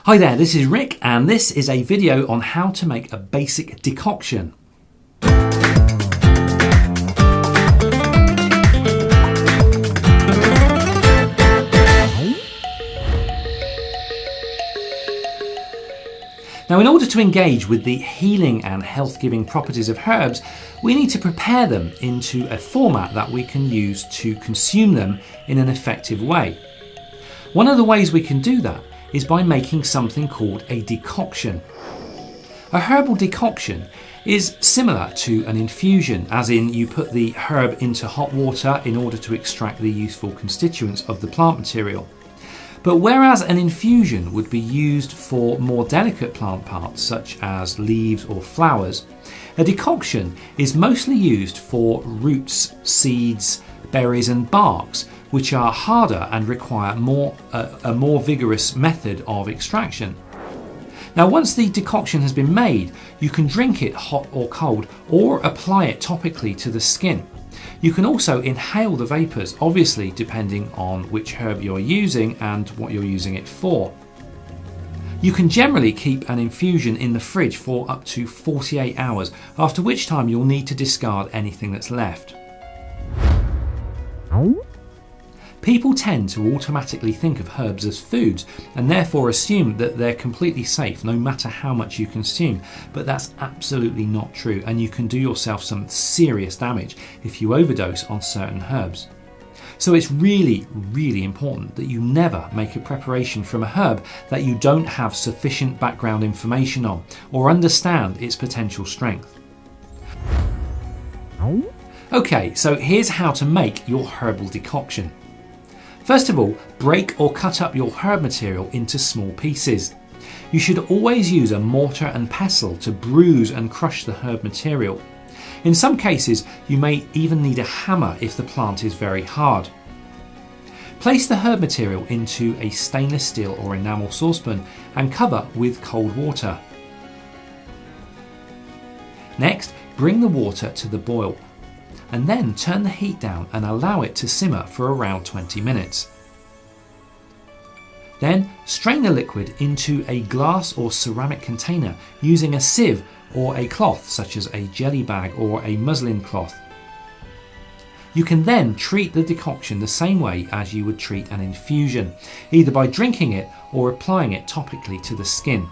Hi there, this is Rick and this is a video on how to make a basic decoction. Now, in order to engage with the healing and health-giving properties of herbs, we need to prepare them into a format that we can use to consume them in an effective way. One of the ways we can do that is by making something called a decoction. A herbal decoction is similar to an infusion, as in you put the herb into hot water in order to extract the useful constituents of the plant material. But whereas an infusion would be used for more delicate plant parts such as leaves or flowers, a decoction is mostly used for roots, seeds, berries and barks, which are harder and require a more vigorous method of extraction. Now, once the decoction has been made, you can drink it hot or cold or apply it topically to the skin. You can also inhale the vapours, obviously depending on which herb you're using and what you're using it for. You can generally keep an infusion in the fridge for up to 48 hours, after which time you'll need to discard anything that's left. People tend to automatically think of herbs as foods and therefore assume that they're completely safe no matter how much you consume, but that's absolutely not true, and you can do yourself some serious damage if you overdose on certain herbs. So it's really important that you never make a preparation from a herb that you don't have sufficient background information on or understand its potential strength. Okay, so here's how to make your herbal decoction. First of all, break or cut up your herb material into small pieces. You should always use a mortar and pestle to bruise and crush the herb material. In some cases, you may even need a hammer if the plant is very hard. Place the herb material into a stainless steel or enamel saucepan and cover with cold water. Next, bring the water to the boil, and then turn the heat down and allow it to simmer for around 20 minutes. Then strain the liquid into a glass or ceramic container using a sieve or a cloth such as a jelly bag or a muslin cloth. You can then treat the decoction the same way as you would treat an infusion, either by drinking it or applying it topically to the skin.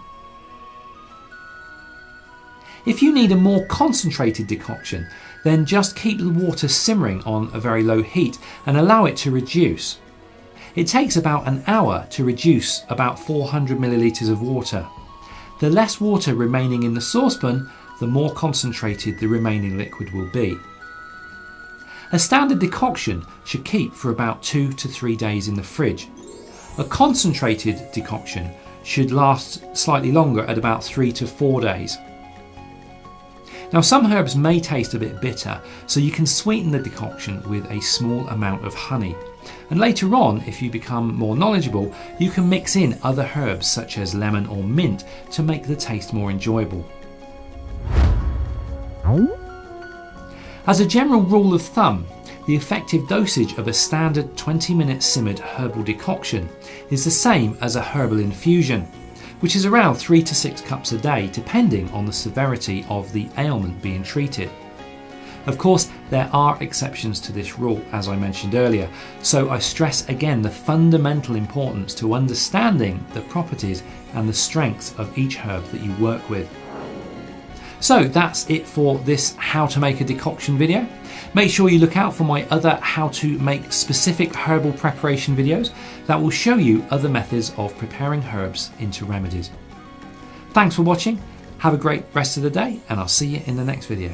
If you need a more concentrated decoction, then just keep the water simmering on a very low heat and allow it to reduce. It takes about an hour to reduce about 400 millilitres of water. The less water remaining in the saucepan, the more concentrated the remaining liquid will be. A standard decoction should keep for about 2 to 3 days in the fridge. A concentrated decoction should last slightly longer at about 3 to 4 days. Now, some herbs may taste a bit bitter, so you can sweeten the decoction with a small amount of honey. And later on, if you become more knowledgeable, you can mix in other herbs such as lemon or mint to make the taste more enjoyable. As a general rule of thumb, the effective dosage of a standard 20-minute simmered herbal decoction is the same as a herbal infusion, which is around 3 to 6 cups a day, depending on the severity of the ailment being treated. Of course, there are exceptions to this rule, as I mentioned earlier, so I stress again the fundamental importance to understanding the properties and the strengths of each herb that you work with. So that's it for this how to make a decoction video. Make sure you look out for my other how to make specific herbal preparation videos that will show you other methods of preparing herbs into remedies. Thanks for watching, have a great rest of the day, and I'll see you in the next video.